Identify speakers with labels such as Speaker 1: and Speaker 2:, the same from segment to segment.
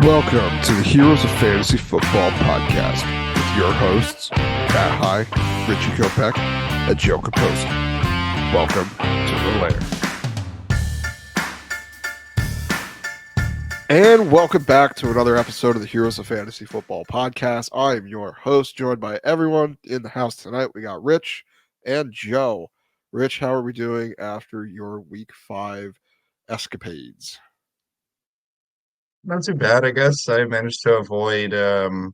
Speaker 1: Welcome to the Heroes of Fantasy Football podcast with your hosts, Pat High, Richie Kopech, and Joe Caposi. Welcome to the lair. And welcome back to another episode of the Heroes of Fantasy Football podcast. I am your host, joined by everyone in the house tonight. We got Rich and Joe. Rich, how are we doing after your Week 5 escapades?
Speaker 2: Not too bad, I guess. I managed to avoid the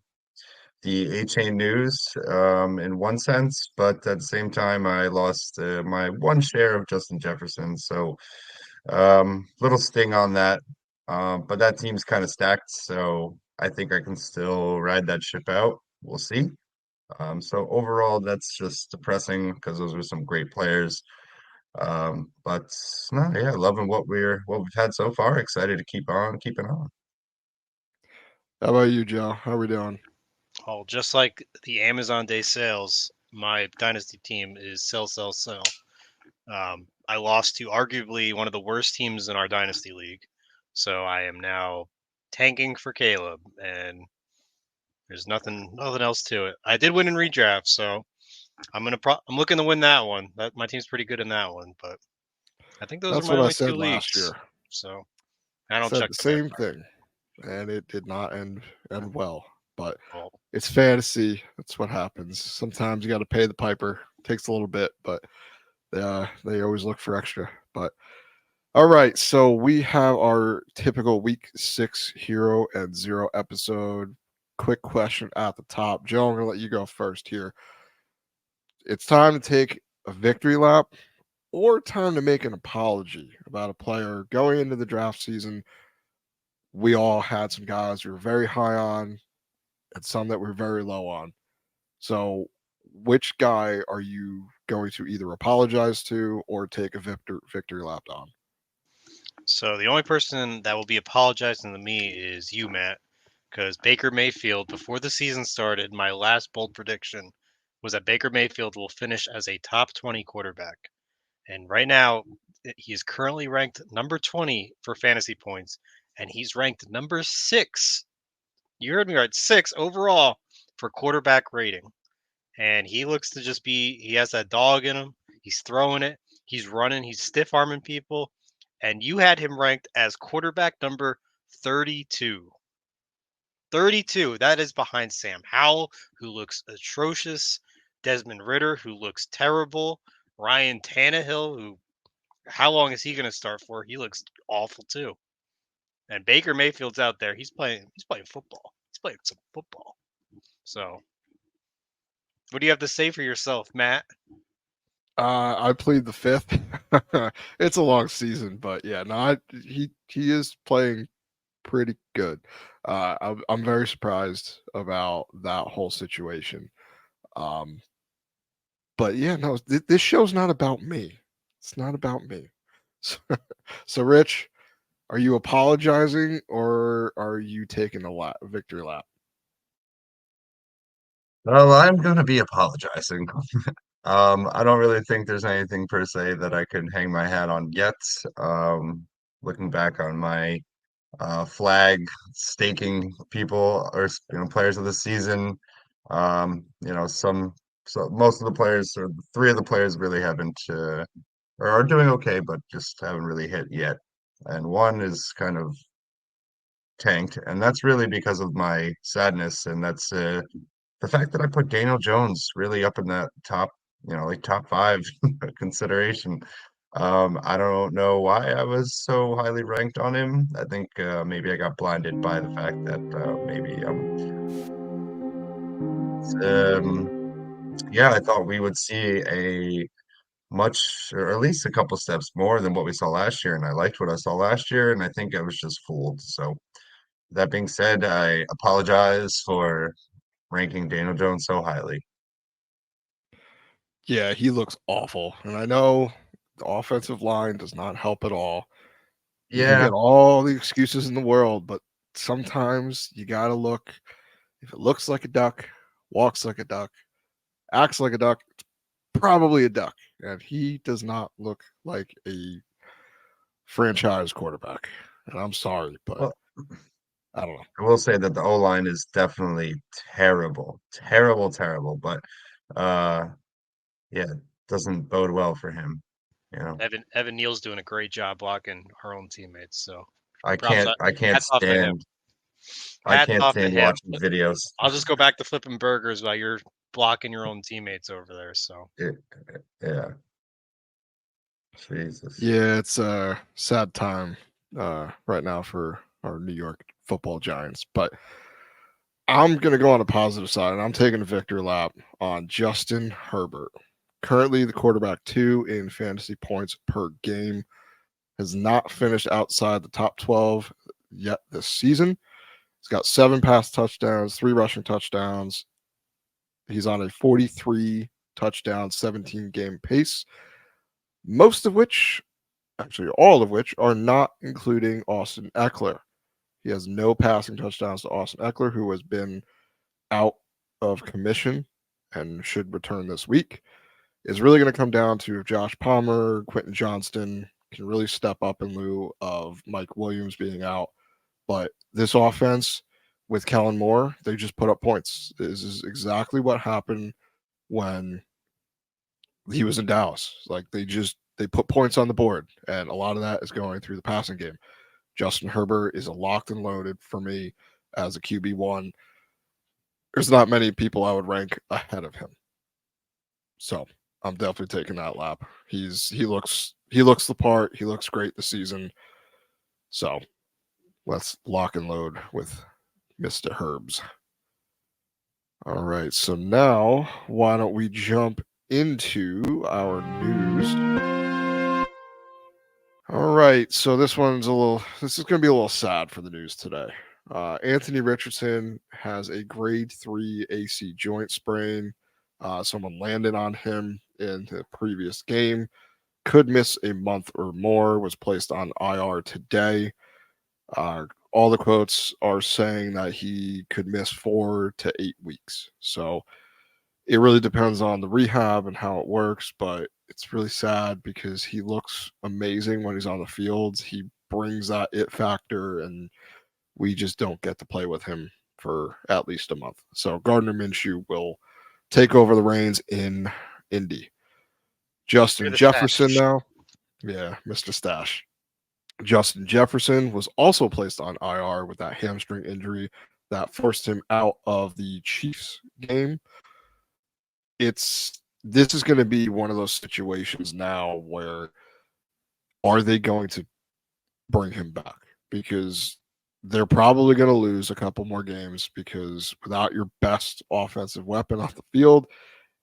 Speaker 2: A-Chain news in one sense, but at the same time, I lost my one share of Justin Jefferson. So, little sting on that. But that team's kind of stacked, so I think I can still ride that ship out. We'll see. So overall, that's just depressing because those were some great players. But no, yeah, loving what we've had so far. Excited to keep on keeping on.
Speaker 1: How about you, Joe? How are we doing?
Speaker 3: Oh, just like the Amazon Day sales, my dynasty team is sell, sell, sell. I lost to arguably one of the worst teams in our dynasty league, so I am now tanking for Caleb, and there's nothing else to it. I did win in redraft, so I'm looking to win that one. My team's pretty good in that one, but I think those are
Speaker 1: That's
Speaker 3: my
Speaker 1: what I
Speaker 3: only
Speaker 1: said
Speaker 3: two
Speaker 1: last
Speaker 3: leagues.
Speaker 1: year.
Speaker 3: So I don't
Speaker 1: Said
Speaker 3: check
Speaker 1: the
Speaker 3: the
Speaker 1: same
Speaker 3: paper.
Speaker 1: thing, and it did not end well. But
Speaker 3: Well,
Speaker 1: it's fantasy. That's what happens. Sometimes you got to pay the piper. Takes a little bit, but they always look for extra. But all right, so we have our typical Week 6 Hero and Zero episode. Quick question at the top, Joe. I'm gonna let you go first here. It's time to take a victory lap or time to make an apology about a player going into the draft season. We all had some guys we were very high on and some that we're very low on. So, which guy are you going to either apologize to or take a victory lap on?
Speaker 3: so the only person that will be apologizing to me is you, Matt, because Baker Mayfield, before the season started, my last bold prediction was that Baker Mayfield will finish as a top 20 quarterback. And right now, he is currently ranked number 20 for fantasy points, and he's ranked number 6. You heard me right, 6 overall for quarterback rating. And he looks to just he has that dog in him. He's throwing it, he's running, he's stiff arming people. And you had him ranked as quarterback number 32. 32. That is behind Sam Howell, who looks atrocious, Desmond Ritter, who looks terrible, Ryan Tannehill, who how long is he going to start for? He looks awful too. And Baker Mayfield's out there. He's playing football. He's playing some football. So, what do you have to say for yourself, Matt?
Speaker 1: I plead the fifth. It's a long season, but yeah, no, he is playing pretty good. I'm very surprised about that whole situation. Um, but yeah, no, this show's not about me. It's not about me. So, so Rich, are you apologizing or are you taking a victory lap?
Speaker 2: Well, I'm going to be apologizing. I don't really think there's anything per se that I could hang my hat on yet. Looking back on my flag staking people or players of the season, so most of the players or three of the players really haven't or are doing okay, but just haven't really hit yet. And one is kind of tanked, and that's really because of my sadness, and that's the fact that I put Daniel Jones really up in that top, like top five consideration. I don't know why I was so highly ranked on him. I think maybe I got blinded by the fact that maybe um, yeah, I thought we would see a much, or at least a couple steps more than what we saw last year, and I liked what I saw last year, and I think I was just fooled. So that being said, I apologize for ranking Daniel Jones so highly.
Speaker 1: Yeah, he looks awful. And I know the offensive line does not help at all. You can
Speaker 2: Yeah,
Speaker 1: get all the excuses in the world, but sometimes you got to look. If it looks like a duck, walks like a duck, acts like a duck, it's probably a duck. And he does not look like a franchise quarterback. And I'm sorry, but
Speaker 2: well,
Speaker 1: I don't know.
Speaker 2: I will say that the O-line is definitely terrible, terrible, terrible. But yeah, it doesn't bode well for him. You know,
Speaker 3: Evan Neal's doing a great job blocking our own teammates. So
Speaker 2: I
Speaker 3: props.
Speaker 2: can't, I can't
Speaker 3: Hats off to him.
Speaker 2: stand, I
Speaker 3: Hats
Speaker 2: can't
Speaker 3: off to
Speaker 2: stand
Speaker 3: him.
Speaker 2: watching videos.
Speaker 3: I'll just go back to flipping burgers while you're blocking your own teammates over there. So
Speaker 2: Yeah, Jesus.
Speaker 1: Yeah, it's a sad time right now for our New York Football Giants, but I'm gonna go on a positive side, and I'm taking a victory lap on Justin Herbert. Currently, the quarterback 2 in fantasy points per game, has not finished outside the top 12 yet this season. He's got 7 pass touchdowns, 3 rushing touchdowns. He's on a 43 touchdown, 17 game pace, most of which, actually all of which, are not including Austin Eckler. He has no passing touchdowns to Austin Eckler, who has been out of commission and should return this week. It's really going to come down to if Josh Palmer, Quentin Johnston can really step up in lieu of Mike Williams being out. But this offense with Kellen Moore, they just put up points. This is exactly what happened when he was in Dallas. Like they put points on the board, and a lot of that is going through the passing game. Justin Herbert is a locked and loaded for me as a QB1. There's not many people I would rank ahead of him. So I'm definitely taking that lap. He looks the part. He looks great this season. So let's lock and load with Mr. Herbs. All right. So now why don't we jump into our news? All right. So this is going to be a little sad for the news today. Anthony Richardson has a grade 3 AC joint sprain. Someone landed on him in the previous game. Could miss a month or more, was placed on IR today. All the quotes are saying that he could miss 4 to 8 weeks. So it really depends on the rehab and how it works, but it's really sad because he looks amazing when he's on the field. He brings that it factor, and we just don't get to play with him for at least a month. So Gardner Minshew will take over the reins in Indy. Justin Jefferson
Speaker 3: stash.
Speaker 1: now. Yeah, Mr. Stash. Justin Jefferson was also placed on IR with that hamstring injury that forced him out of the Chiefs game. This is going to be one of those situations now where are they going to bring him back? Because they're probably going to lose a couple more games because without your best offensive weapon off the field,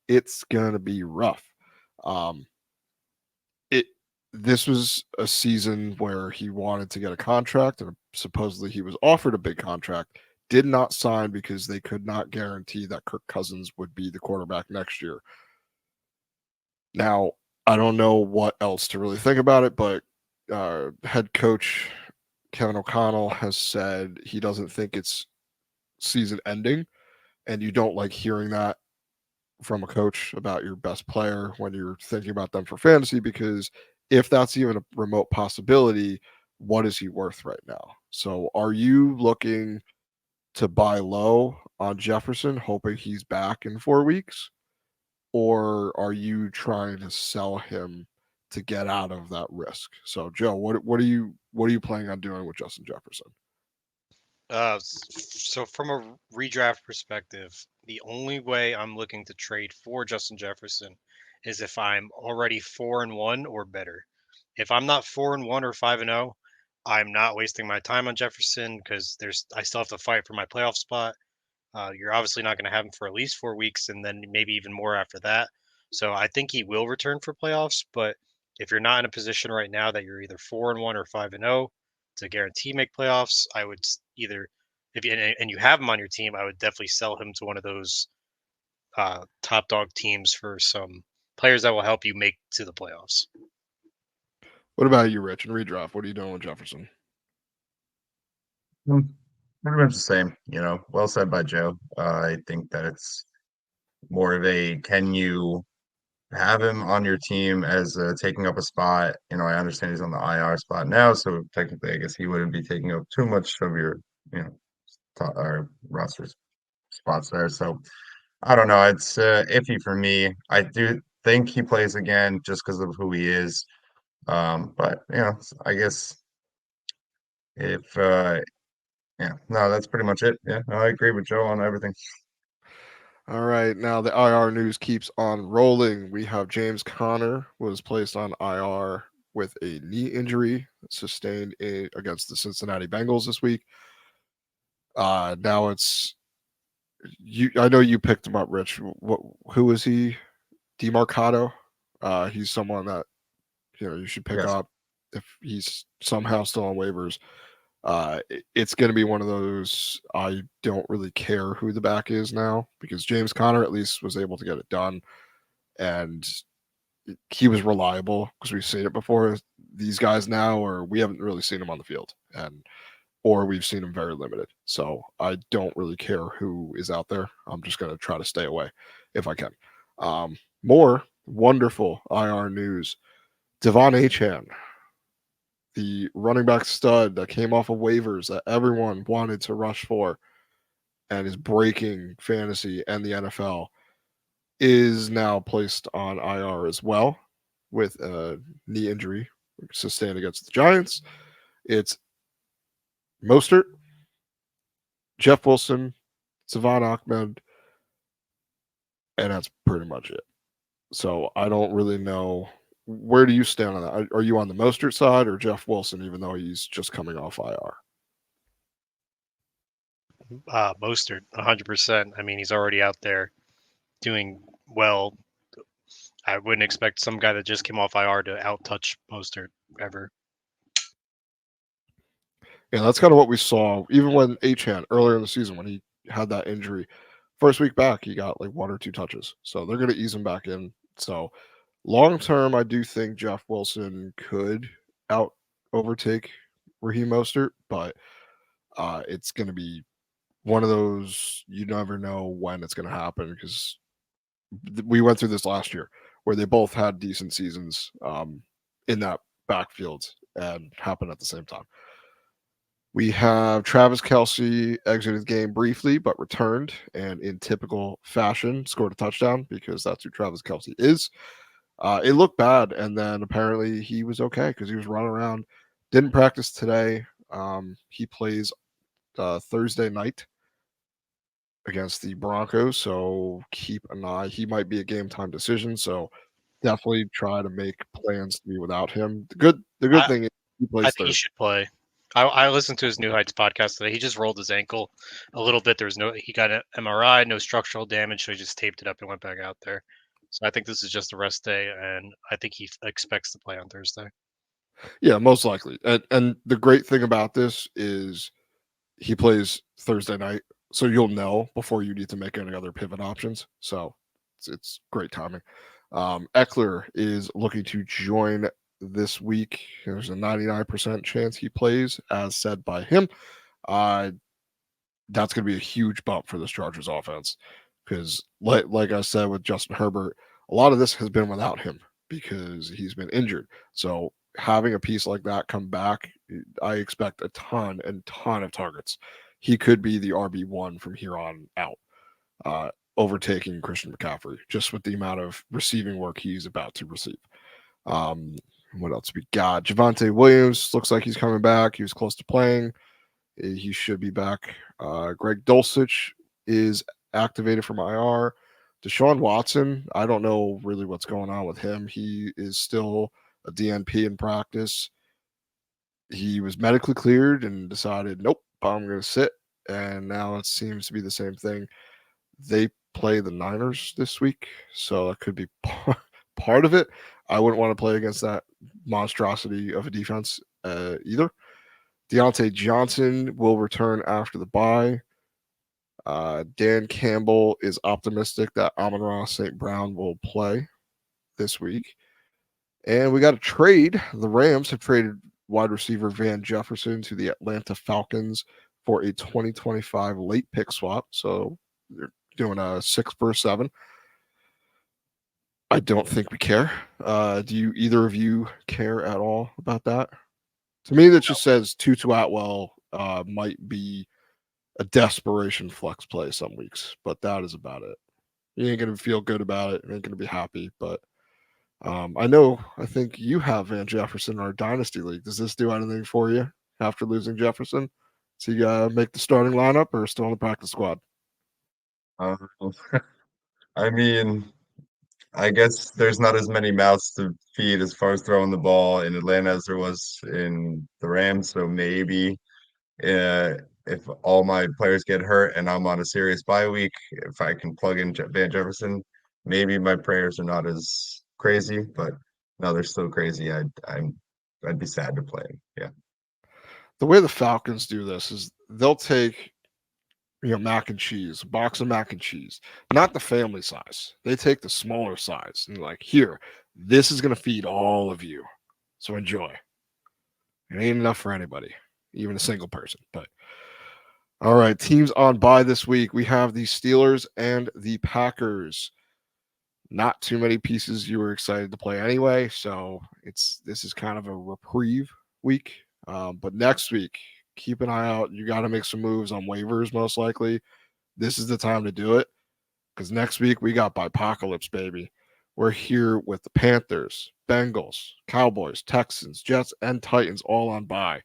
Speaker 1: it's going to be rough. Um, it this was a season where he wanted to get a contract, and supposedly he was offered a big contract, did not sign because they could not guarantee that Kirk Cousins would be the quarterback next year. Now, I don't know what else to really think about it, but head coach Kevin O'Connell has said he doesn't think it's season ending, and you don't like hearing that from a coach about your best player when you're thinking about them for fantasy, because if that's even a remote possibility, what is he worth right now? So are you looking to buy low on Jefferson, hoping he's back in 4 weeks? Or are you trying to sell him to get out of that risk? So Joe, what are you planning on doing with Justin Jefferson?
Speaker 3: So from a redraft perspective, the only way I'm looking to trade for Justin Jefferson is if I'm already 4-1 or better. If I'm not 4-1 or 5-0, I'm not wasting my time on Jefferson because I still have to fight for my playoff spot. You're obviously not going to have him for at least 4 weeks and then maybe even more after that. So I think he will return for playoffs. But if you're not in a position right now that you're either 4-1 or 5-0 to guarantee make playoffs, I would either, if you, and you have him on your team, I would definitely sell him to one of those top dog teams for some players that will help you make to the playoffs.
Speaker 1: What about you, Rich? And redraft, what are you doing with Jefferson?
Speaker 2: Pretty much the same, well said by Joe. I think that it's more of a can you have him on your team as taking up a spot. I understand he's on the IR spot now, so technically, I guess he wouldn't be taking up too much of your our roster spots there. So I don't know. It's iffy for me. I do think he plays again just because of who he is. But I guess if no, that's pretty much it. Yeah, no, I agree with Joe on everything.
Speaker 1: All right, now the IR news keeps on rolling. We have James Conner was placed on IR with a knee injury sustained against the Cincinnati Bengals this week. Now it's you. I know you picked him up, Rich. Who is he? DeMarcado. He's someone that you should pick
Speaker 2: Yes.
Speaker 1: up if he's somehow still on waivers. It's going to be one of those. I don't really care who the back is now because James Conner at least was able to get it done, and he was reliable because we've seen it before. These guys now, or we haven't really seen him on the field, or we've seen him very limited. So I don't really care who is out there. I'm just going to try to stay away if I can. More wonderful IR news. Devon Achan, the running back stud that came off of waivers that everyone wanted to rush for and is breaking fantasy and the NFL, is now placed on IR as well with a knee injury sustained against the Giants. It's Mostert, Jeff Wilson, Savon Ahmed, and that's pretty much it. So I don't really know. Where do you stand on that? Are you on the Mostert side or Jeff Wilson, even though he's just coming off IR?
Speaker 3: Mostert, 100%. I mean, he's already out there doing well. I wouldn't expect some guy that just came off IR to outtouch Mostert ever.
Speaker 1: Yeah, that's kind of what we saw even when Achan earlier in the season when he had that injury. First week back, he got like 1 or 2 touches. So they're going to ease him back in. So long term, I do think Jeff Wilson could out overtake Raheem Mostert, but it's going to be one of those you never know when it's going to happen because we went through this last year where they both had decent seasons in that backfield and happened at the same time. We have Travis Kelce exited the game briefly, but returned and in typical fashion scored a touchdown because that's who Travis Kelce is. It looked bad, and then apparently he was okay because he was running around. Didn't practice today. He plays Thursday night against the Broncos, so keep an eye. He might be a game time decision, so definitely try to make plans to be without him. The good thing is he
Speaker 3: I
Speaker 1: plays
Speaker 3: think he
Speaker 1: Thursday.
Speaker 3: should play. I listened to his New Heights podcast today. He just rolled his ankle a little bit. He got an MRI, no structural damage, so he just taped it up and went back out there. So I think this is just a rest day, and I think he expects to play on Thursday.
Speaker 1: Yeah, most likely. And the great thing about this is he plays Thursday night, so you'll know before you need to make any other pivot options. So it's great timing. Eckler is looking to join this week. There's a 99% chance he plays, as said by him. That's going to be a huge bump for this Chargers offense because, like I said with Justin Herbert, a lot of this has been without him because he's been injured. So having a piece like that come back, I expect a ton of targets. He could be the RB1 from here on out, overtaking Christian McCaffrey just with the amount of receiving work he's about to receive. Um, what else we got? Javonte Williams looks like he's coming back. He was close to playing. He should be back. Greg Dulcich is activated from IR. Deshaun Watson, I don't know really what's going on with him. He is still a DNP in practice. He was medically cleared and decided, nope, I'm going to sit. And now it seems to be the same thing. They play the Niners this week, so that could be part of it. I wouldn't want to play against that monstrosity of a defense either. Deontay Johnson will return after the bye. Dan Campbell is optimistic that Amon-Ra St. Brown will play this week. And we got a trade. The Rams have traded wide receiver Van Jefferson to the Atlanta Falcons for a 2025 late pick swap. So they're doing a 6 for 7. I don't think we care. Do you either of you care at all about that? To me, that just says Tutu Atwell might be a desperation flex play some weeks, but that is about it. You ain't gonna feel good about it. You ain't gonna be happy, but I think you have Van Jefferson in our dynasty league. Does this do anything for you after losing Jefferson? So you make the starting lineup or still on the practice squad?
Speaker 2: Um, I mean, I guess there's not as many mouths to feed as far as throwing the ball in Atlanta as there was in the Rams. So maybe if all my players get hurt and I'm on a serious bye week, if I can plug in Van Jefferson, maybe my prayers are not as crazy. But no, they're still crazy. I'd be sad to play him. Yeah.
Speaker 1: The way the Falcons do this is they'll take mac and cheese, a box of mac and cheese, not the family size. They take the smaller size and like, here, this is gonna feed all of you. So enjoy. It ain't enough for anybody, even a single person. But all right, teams on bye this week. We have the Steelers and the Packers. Not too many pieces you were excited to play anyway, so this is kind of a reprieve week. But next week, keep an eye out. You got to make some moves on waivers, most likely. This is the time to do it because next week we got Apocalypse, baby. We're here with the Panthers, Bengals, Cowboys, Texans, Jets, and Titans all on bye.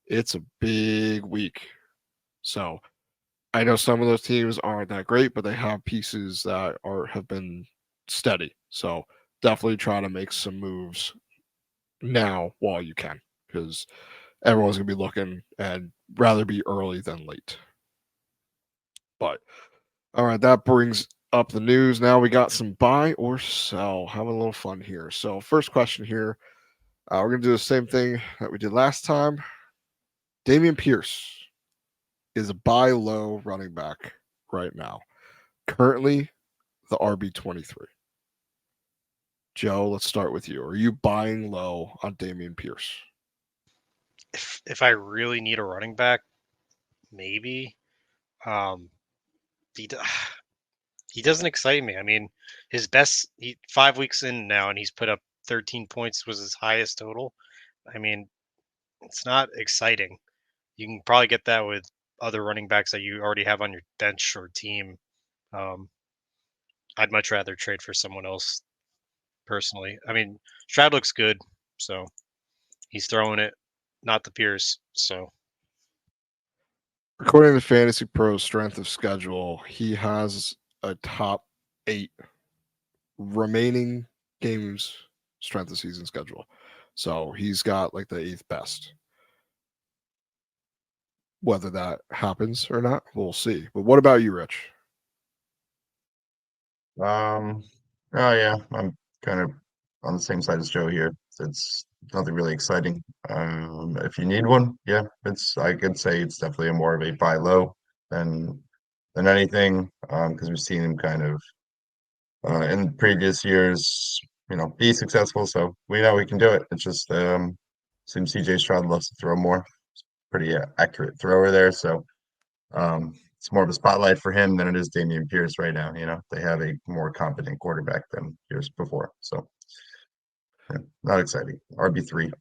Speaker 1: It's a big week. So I know some of those teams aren't that great, but they have pieces that have been steady. So definitely try to make some moves now while you can, because everyone's gonna be looking and rather be early than late. But all right, that brings up the news. Now we got some buy or sell. Having a little fun here. So first question here, we're gonna do the same thing that we did last time. Damian Pierce is a buy low running back right now. Currently, the RB23. Joe, let's start with you. Are you buying low on Damian Pierce?
Speaker 3: If I really need a running back, maybe. Um, he he doesn't excite me. I mean, his best 5 weeks in now, and he's put up 13 points was his highest total. I mean, it's not exciting. You can probably get that with other running backs that you already have on your bench or team. Um, I'd much rather trade for someone else personally. I mean, Stroud looks good, so he's throwing it, not the Pierce. So
Speaker 1: According to Fantasy Pro's strength of schedule, he has a top 8 remaining games strength of season schedule. So he's got like the 8th best. Whether that happens or not, we'll see. But what about you, Rich?
Speaker 2: Oh yeah, I'm kind of on the same side as Joe here. It's nothing really exciting. If you need one, yeah, I could say it's definitely a more of a buy low than anything. Because we've seen him kind of in previous years, be successful. So we know we can do it. It's just seems CJ Stroud loves to throw more. Pretty accurate thrower there. So it's more of a spotlight for him than it is Damian Pierce right now. They have a more competent quarterback than years before. So yeah, not exciting. RB3.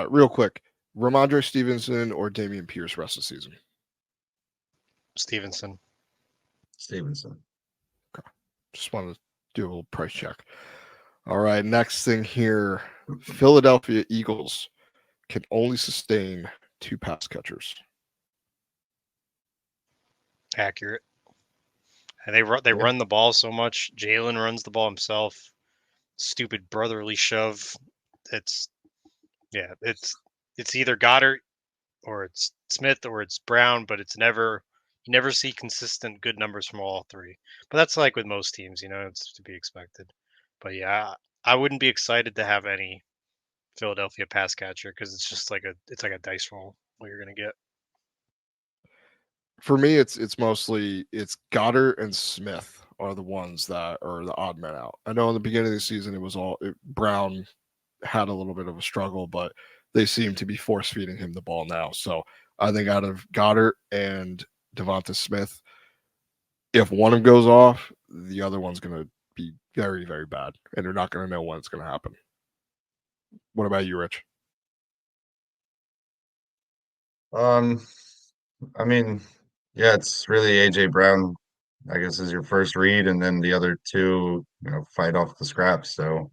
Speaker 1: Real quick, Ramondre Stevenson or Damian Pierce rest of the season?
Speaker 3: Stevenson.
Speaker 2: Stevenson.
Speaker 1: Okay. Just wanted to do a little price check. All right, next thing here, Philadelphia Eagles can only sustain 2 pass catchers.
Speaker 3: Accurate. And they
Speaker 2: Yeah.
Speaker 3: run the ball so much. Jalen runs the ball himself. Stupid brotherly shove. It's it's either Goddard or it's Smith or it's Brown, but it's never you never see consistent good numbers from all three. But that's like with most teams, it's to be expected. But yeah, I wouldn't be excited to have any Philadelphia pass catcher because it's just like a dice roll what you're gonna get.
Speaker 1: For me, it's mostly it's Goddard and Smith are the ones that are the odd men out. I know in the beginning of the season it was Brown had a little bit of a struggle, but they seem to be force feeding him the ball now. So I think out of Goddard and Devonta Smith, if one of them goes off, the other one's going to be very, very bad, and they're not going to know when it's going to happen. What about you, Rich?
Speaker 2: Um, I mean, Yeah, it's really AJ Brown, I guess, is your first read, and then the other two, fight off the scraps. So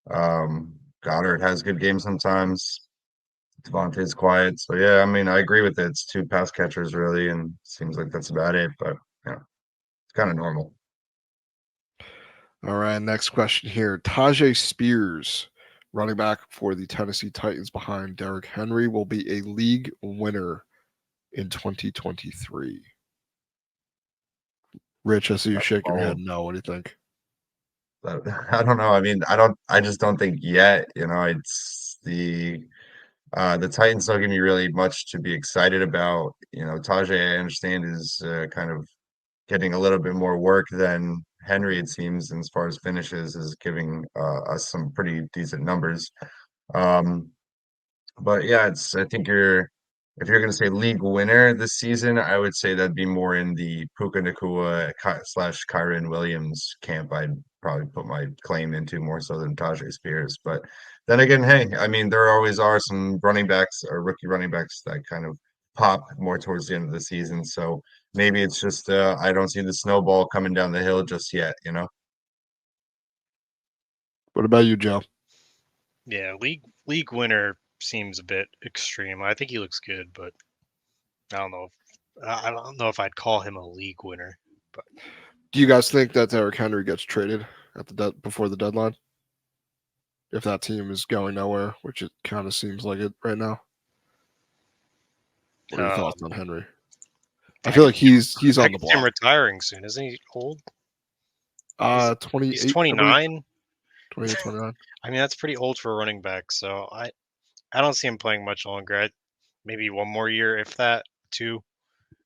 Speaker 2: Goddard has good games sometimes. Devontae's quiet. So yeah, I mean, I agree with it. It's two pass catchers really, and seems like that's about it. But yeah, it's kind of normal.
Speaker 1: All right, next question here. Tajay Spears, running back for the Tennessee Titans behind Derrick Henry, will be a league winner in 2023. Rich, I see you shaking your head.
Speaker 2: Oh,
Speaker 1: No, what do you think?
Speaker 2: I don't know. I mean, I just don't think yet. It's the Titans don't give me really much to be excited about. Tajay, I understand, is kind of getting a little bit more work than Henry, it seems, and as far as finishes, is giving us some pretty decent numbers. Um, but yeah, I think if you're going to say league winner this season, I would say that'd be more in the Puka Nakua slash Kyron Williams camp. I'd probably put my claim into more so than Tajay Spears. But then again, hey, I mean, there always are some running backs or rookie running backs that kind of pop more towards the end of the season. So maybe it's just I don't see the snowball coming down the hill just yet.
Speaker 1: What about you, Joe?
Speaker 3: Yeah, league winner seems a bit extreme. I think he looks good, but I don't know. I don't know if I'd call him a league winner. But
Speaker 1: Do you guys think that Derrick Henry gets traded at before the deadline? If that team is going nowhere, which it kind of seems like it right now. What are your thoughts on Henry? I
Speaker 3: I
Speaker 1: feel
Speaker 3: could
Speaker 1: like he's
Speaker 3: I
Speaker 1: on the
Speaker 3: could see him
Speaker 1: block.
Speaker 3: retiring soon. Isn't he old? He's
Speaker 1: 28, I believe.
Speaker 3: 29.
Speaker 1: 28, 29.
Speaker 3: I mean, that's pretty old for a running back. So I don't see him playing much longer. Maybe one more year, if that, two.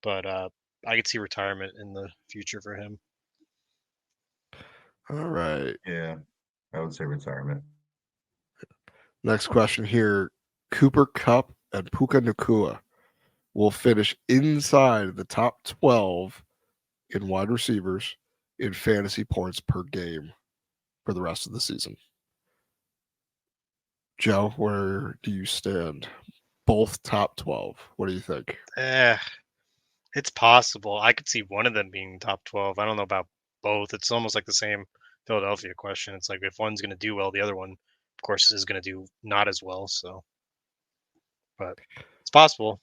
Speaker 3: But I could see retirement in the future for him.
Speaker 1: All right.
Speaker 2: Yeah, I would say retirement.
Speaker 1: Next question here. Cooper Cup and Puka Nakua will finish inside the top 12 in wide receivers in fantasy points per game for the rest of the season. Joe, where do you stand? Both top 12. What do you think?
Speaker 3: It's possible. I could see one of them being top 12. I don't know about both. It's almost like the same Philadelphia question. It's like if one's going to do well, the other one, of course, is going to do not as well. So, but it's possible.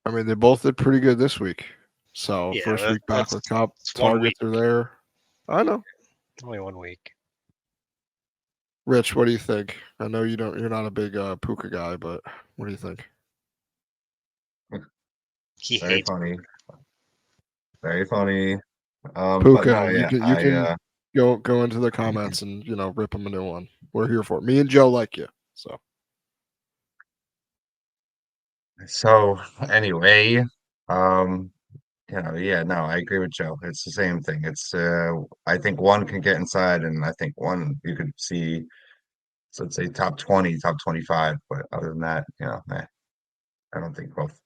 Speaker 1: I mean, they both did pretty good this week. So,
Speaker 3: Yeah,
Speaker 1: first week back
Speaker 3: that's
Speaker 1: with Cup,
Speaker 3: it's 1 week,
Speaker 1: targets are there. I know.
Speaker 3: only 1 week.
Speaker 1: Rich, what do you think? I know you're not a big Puka guy, but what do you think?
Speaker 3: He
Speaker 2: Very
Speaker 3: hates.
Speaker 2: funny. Very funny. But no,
Speaker 1: Puka, you
Speaker 2: yeah,
Speaker 1: can you can go into the comments and rip him a new one. We're here for it. Me and Joe like you. So
Speaker 2: so anyway, um, yeah, no, I agree with Joe. It's the same thing. It's I think one can get inside, and I think one you could see, so let's say top 20, top 25, but other than that, I don't think both.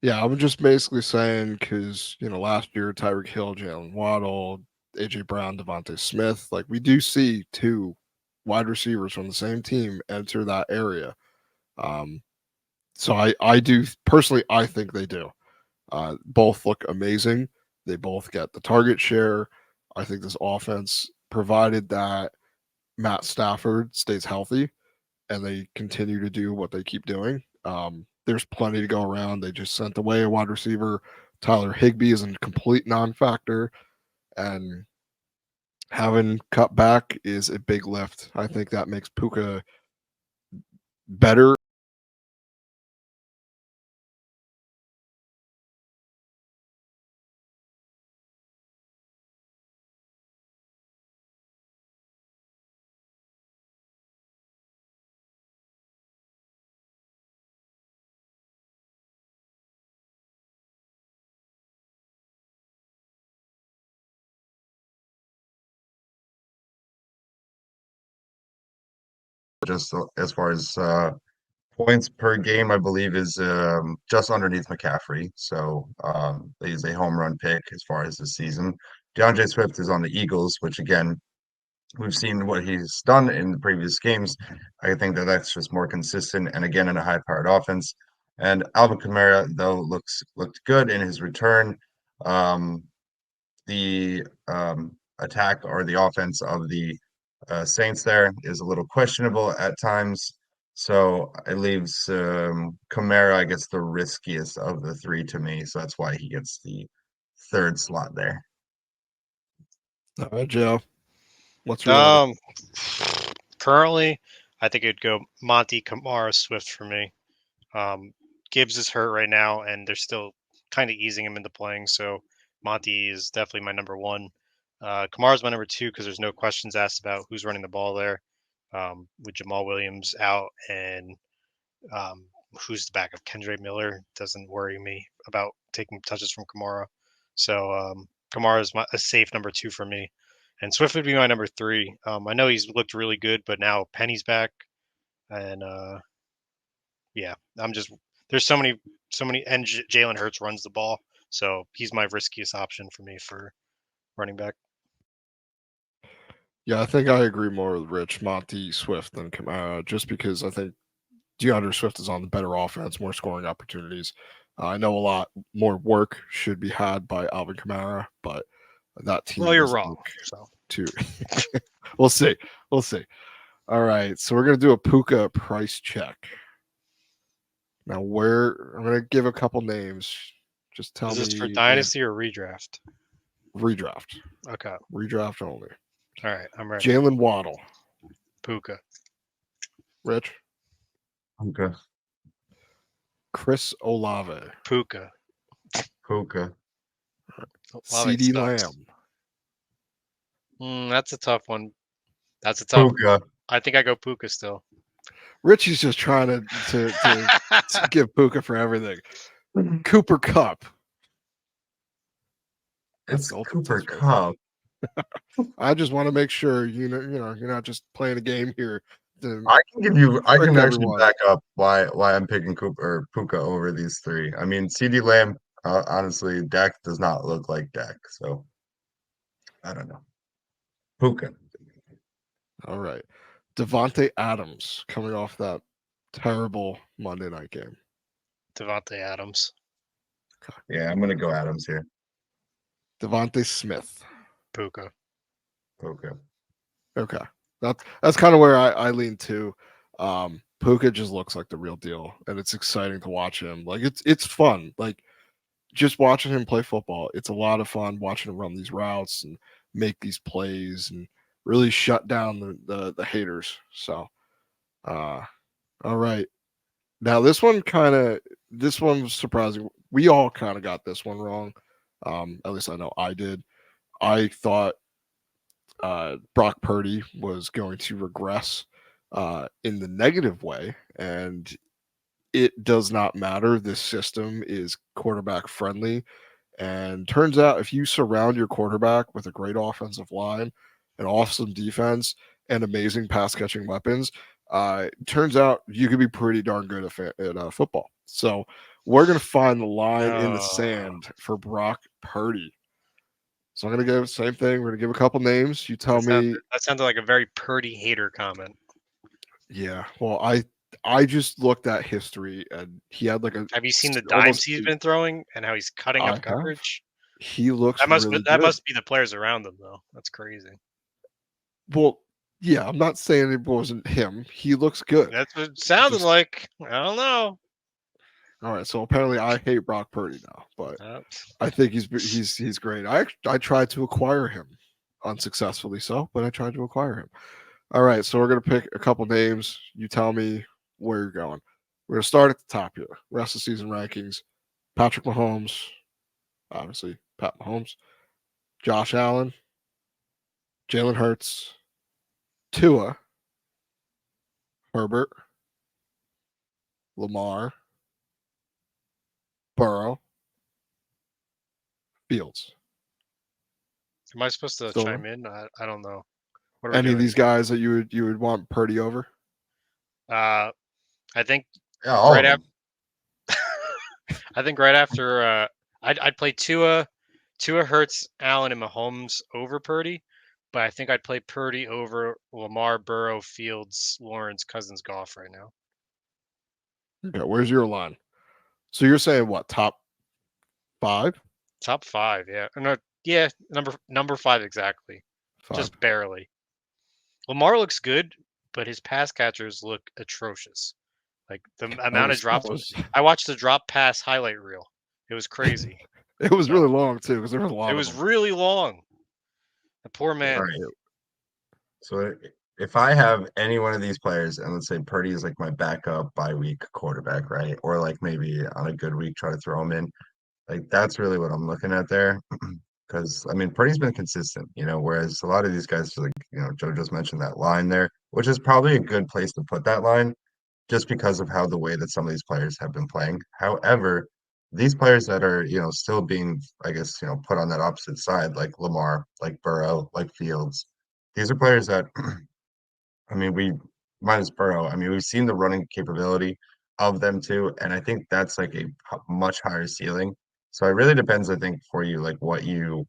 Speaker 1: yeah, I'm just basically saying because last year Tyreek Hill, Jalen Waddle, AJ Brown, Devontae Smith, like we do see two wide receivers from the same team enter that area. Um, so I do personally I think they do. Both look amazing. They both get the target share. I think this offense, provided that Matt Stafford stays healthy and they continue to do what they keep doing, there's plenty to go around. They just sent away a wide receiver. Tyler Higbee is a complete non-factor, and having cut back is a big lift. I think that makes Puka better.
Speaker 2: Just as far as points per game, I believe is just underneath McCaffrey. So he's a home run pick as far as the season. DeAndre Swift is on the Eagles, which again, we've seen what he's done in the previous games. I think that that's just more consistent. And again, in a high-powered offense, And Alvin Kamara, though, looked good in his return. The attack or the offense of the Saints there is a little questionable at times. So it leaves Kamara, I guess, the riskiest of the three to me. So that's why he gets the third slot there.
Speaker 1: All right, Joe. What's your order?
Speaker 3: Currently, I think it'd go Monty, Kamara, Swift for me. Gibbs is hurt right now, and they're still kind of easing him into playing. So Monty is definitely my number one. Kamara's my number two because there's no questions asked about who's running the ball there. With Jamal Williams out and um, who's the backup, Kendra Miller, doesn't worry me about taking touches from Kamara. So Kamara is a safe number two for me. And Swift would be my number three. I know he's looked really good, but now Penny's back, and yeah, I'm just there's so many, and Jalen Hurts runs the ball, so he's my riskiest option for me for running back.
Speaker 1: Yeah, I think I agree more with Rich, Monty, Swift than Kamara, just because I think DeAndre Swift is on the better offense, more scoring opportunities. I know a lot more work should be had by Alvin Kamara, but that team
Speaker 3: Well, you're
Speaker 1: doesn't
Speaker 3: wrong.
Speaker 1: look
Speaker 3: So
Speaker 1: too. We'll see. We'll see. All right, so we're gonna do a Puka price check. Now, where I'm gonna give a couple names. Just tell
Speaker 3: is this for
Speaker 1: me
Speaker 3: dynasty or redraft?
Speaker 1: redraft,
Speaker 3: Okay, all
Speaker 1: redraft only.
Speaker 3: right, I'm ready.
Speaker 1: Jalen Waddle,
Speaker 3: Puka,
Speaker 1: Rich,
Speaker 2: Okay.
Speaker 1: Chris Olave,
Speaker 3: Puka.
Speaker 2: Puka.
Speaker 3: Love
Speaker 1: CD
Speaker 3: sucks.
Speaker 1: Lamb.
Speaker 3: That's a tough one. That's a tough.
Speaker 2: Puka.
Speaker 3: I think I go Puka still.
Speaker 1: Richie's just trying to give Puka for everything. Cooper Cup.
Speaker 2: It's
Speaker 1: the ultimate
Speaker 2: Cooper
Speaker 1: test, right?
Speaker 2: Cup.
Speaker 1: I just want to make sure you're not just playing a game here.
Speaker 2: I
Speaker 1: Trick
Speaker 2: can actually
Speaker 1: everyone.
Speaker 2: back up why I'm picking Cooper or Puka over these three. I mean, CD Lamb, honestly, Dak does not look like Dak, so I don't know. Puka.
Speaker 1: All right, Devonte Adams coming off that terrible Monday night game.
Speaker 3: Devontae Adams,
Speaker 2: Yeah, I'm gonna go Adams here.
Speaker 1: Devonte Smith.
Speaker 3: Puka.
Speaker 2: Puka.
Speaker 1: Okay, that's kind of where I lean to. Puka just looks like the real deal, and it's exciting to watch him. Like it's fun. Like just watching him play football. It's a lot of fun watching him run these routes and make these plays and really shut down the haters. So, all right. Now this one was surprising. We all kind of got this one wrong. At least I know I did. I thought Brock Purdy was going to regress in the negative way, and it does not matter. This system is quarterback friendly. And turns out if you surround your quarterback with a great offensive line, an awesome defense, and amazing pass catching weapons, turns out you could be pretty darn good at football. So we're going to find the line in the sand for Brock Purdy. So I'm going to give the same thing. We're going to give a couple names. You tell me.
Speaker 3: That sounded like a very Purdy hater comment.
Speaker 1: Yeah. Well, I just looked at history and he had like a
Speaker 3: Have you seen the dimes
Speaker 1: almost.
Speaker 3: he's been throwing and how he's cutting
Speaker 1: I
Speaker 3: up
Speaker 1: have.
Speaker 3: coverage?
Speaker 1: He looks really
Speaker 3: That
Speaker 1: good.
Speaker 3: must be the players around him though. That's crazy.
Speaker 1: Well, yeah, I'm not saying it wasn't him. He looks good.
Speaker 3: That's what it sounded
Speaker 1: Just
Speaker 3: like. I don't know.
Speaker 1: all right. So apparently, I hate Brock Purdy now, but
Speaker 3: Uh,
Speaker 1: I think he's great. I tried to acquire him, unsuccessfully so, but I tried to acquire him. All right, so we're gonna pick a couple names. You tell me where you're going. We're gonna start at the top here. Rest of season rankings: Patrick Mahomes, obviously Pat Mahomes, Josh Allen, Jalen Hurts, Tua, Herbert, Lamar, Burrow, Fields.
Speaker 3: am I supposed to
Speaker 1: Still
Speaker 3: chime in? I don't know. What are we
Speaker 1: any of
Speaker 3: doing?
Speaker 1: these guys that you would want Purdy over?
Speaker 3: I think
Speaker 2: Yeah, all
Speaker 3: right
Speaker 2: of
Speaker 3: after
Speaker 2: them.
Speaker 3: I think right after I'd play Tua, Hurts, Allen, and Mahomes over Purdy, but I think I'd play Purdy over Lamar, Burrow, Fields, Lawrence, Cousins, Goff right now.
Speaker 1: Okay, where's your line? So you're saying what, top 5?
Speaker 3: Top 5, yeah. No, yeah, number 5 exactly.
Speaker 1: 5.
Speaker 3: Just barely. Lamar looks good, but his pass catchers look atrocious. Like the amount of
Speaker 1: That
Speaker 3: drops.
Speaker 1: was
Speaker 3: I watched the drop pass highlight reel. It was crazy.
Speaker 1: it was
Speaker 3: So
Speaker 1: really long too because there was a
Speaker 3: it
Speaker 1: lot of
Speaker 3: was
Speaker 1: them.
Speaker 3: really long. The poor
Speaker 2: All
Speaker 3: man.
Speaker 2: right. So if I have any one of these players, and let's say Purdy is like my backup bye week quarterback, right? Or like maybe on a good week, try to throw him in. Like that's really what I'm looking at there. Because I mean, Purdy's been consistent, whereas a lot of these guys, like Joe just mentioned that line there, which is probably a good place to put that line, just because of how the way that some of these players have been playing. However, these players that are, still being, I guess, put on that opposite side, like Lamar, like Burrow, like Fields, these are players that I mean, we minus Burrow. I mean, we've seen the running capability of them too, and I think that's like a much higher ceiling. So it really depends, I think, for you, like what you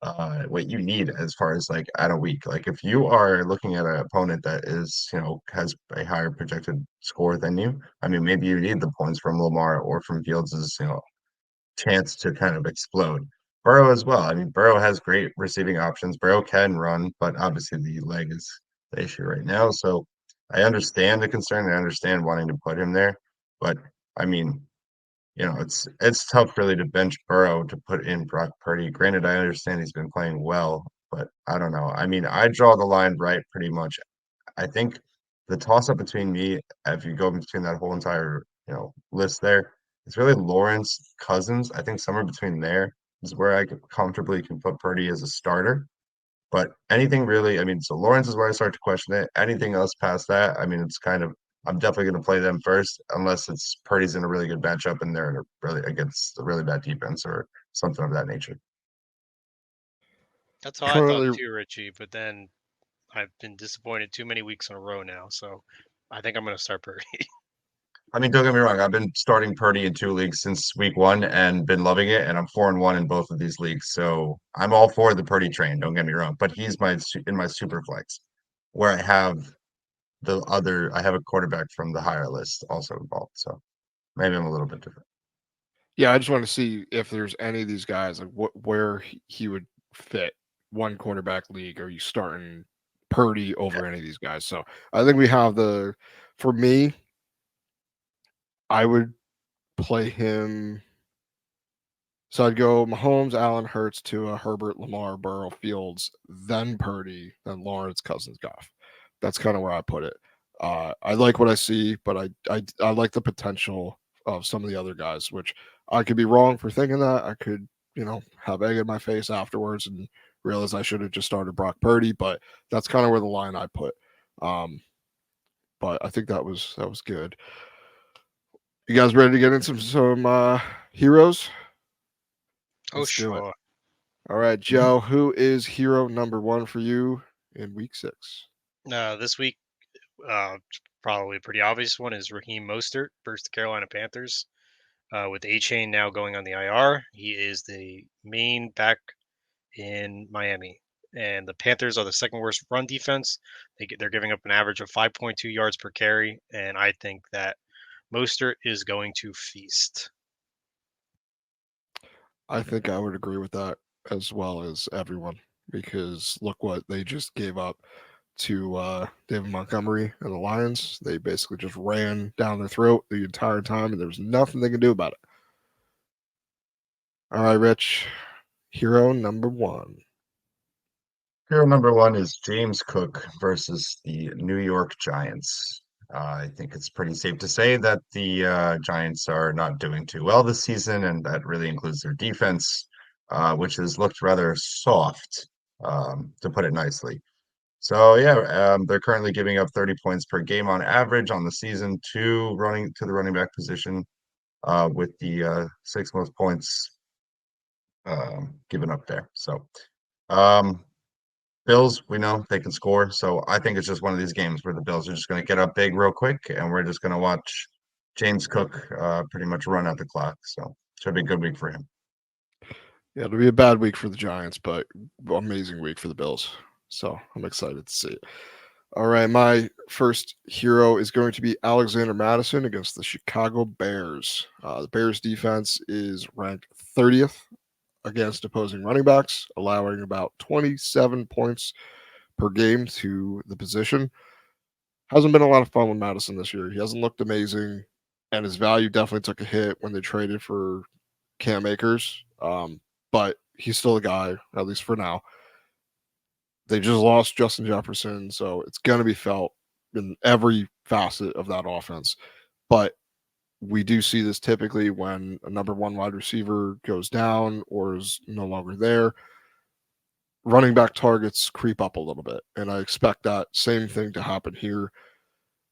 Speaker 2: need as far as like at a week. Like if you are looking at an opponent that is, has a higher projected score than you, I mean, maybe you need the points from Lamar or from Fields' chance to kind of explode. Burrow as well. I mean, Burrow has great receiving options. Burrow can run, but obviously the leg is the issue right now. So I understand the concern. I understand wanting to put him there, but I mean, it's tough really to bench Burrow to put in Brock Purdy. Granted, I understand he's been playing well, but I don't know. I mean, I draw the line right pretty much. I think the toss up between me, if you go between that whole entire, list there, it's really Lawrence Cousins. I think somewhere between there is where I could comfortably can put Purdy as a starter. But anything really, I mean, so Lawrence is where I start to question it. Anything else past that, I mean, it's kind of I'm definitely going to play them first, unless it's Purdy's in a really good matchup and they're in a really against a really bad defense or something of that nature.
Speaker 3: That's how I thought
Speaker 1: Currently,
Speaker 3: too, Richie. But then I've been disappointed too many weeks in a row now. So I think I'm gonna start Purdy.
Speaker 2: I mean, don't get me wrong. I've been starting Purdy in 2 leagues since week one and been loving it, and I'm 4-1 in both of these leagues. So I'm all for the Purdy train. Don't get me wrong, but he's in my super flex, where I have a quarterback from the higher list also involved. So maybe I'm a little bit different.
Speaker 1: yeah, I just want to see if there's any of these guys like where he would fit one quarterback league. Are you starting Purdy over any of these guys? So I think we have for me, I would play him. So I'd go Mahomes, Allen, Hurts, Tua, Herbert, Lamar, Burrow, Fields, then Purdy, then Lawrence, Cousins, Goff. That's kind of where I put it. I like what I see, but I like the potential of some of the other guys, which I could be wrong for thinking that. I could, have egg in my face afterwards and realize I should have just started Brock Purdy, but that's kind of where the line I put. Um, but I think that was good. You guys ready to get into some heroes?
Speaker 3: Oh
Speaker 1: Let's do it.
Speaker 3: sure.
Speaker 1: All right, Joe, who is hero number 1 for you in week 6?
Speaker 3: This week, uh, probably a pretty obvious one is Raheem Mostert versus the Carolina Panthers. With A Chain now going on the IR, he is the main back in Miami. And the Panthers are the second worst run defense. They're giving up an average of 5.2 yards per carry. And I think that Mostert is going to feast.
Speaker 1: I think I would agree with that as well as everyone because look what they just gave up to David Montgomery and the Lions. They basically just ran down their throat the entire time, and there was nothing they could do about it. All right, Rich, hero number 1.
Speaker 2: Hero number one is James Cook versus the New York Giants. I think it's pretty safe to say that the Giants are not doing too well this season, and that really includes their defense, which has looked rather soft, to put it nicely. So yeah, they're currently giving up 30 points per game on average on the season to the running back position, with the sixth most points given up there. So um, Bills, we know they can score. So I think it's just one of these games where the Bills are just going to get up big real quick, and we're just going to watch James Cook pretty much run out the clock. So should be a good week for him.
Speaker 1: Yeah, it'll be a bad week for the Giants, but amazing week for the Bills. So I'm excited to see it. All right, my first hero is going to be Alexander Madison against the Chicago Bears. The Bears defense is ranked 30th against opposing running backs, allowing about 27 points per game to the position. Hasn't been a lot of fun with Madison this year. He hasn't looked amazing, and his value definitely took a hit when they traded for Cam Akers. But he's still a guy, at least for now. They just lost Justin Jefferson, so it's going to be felt in every facet of that offense. But we do see this typically when a number one wide receiver goes down or is no longer there. Running back targets creep up a little bit, and I expect that same thing to happen here.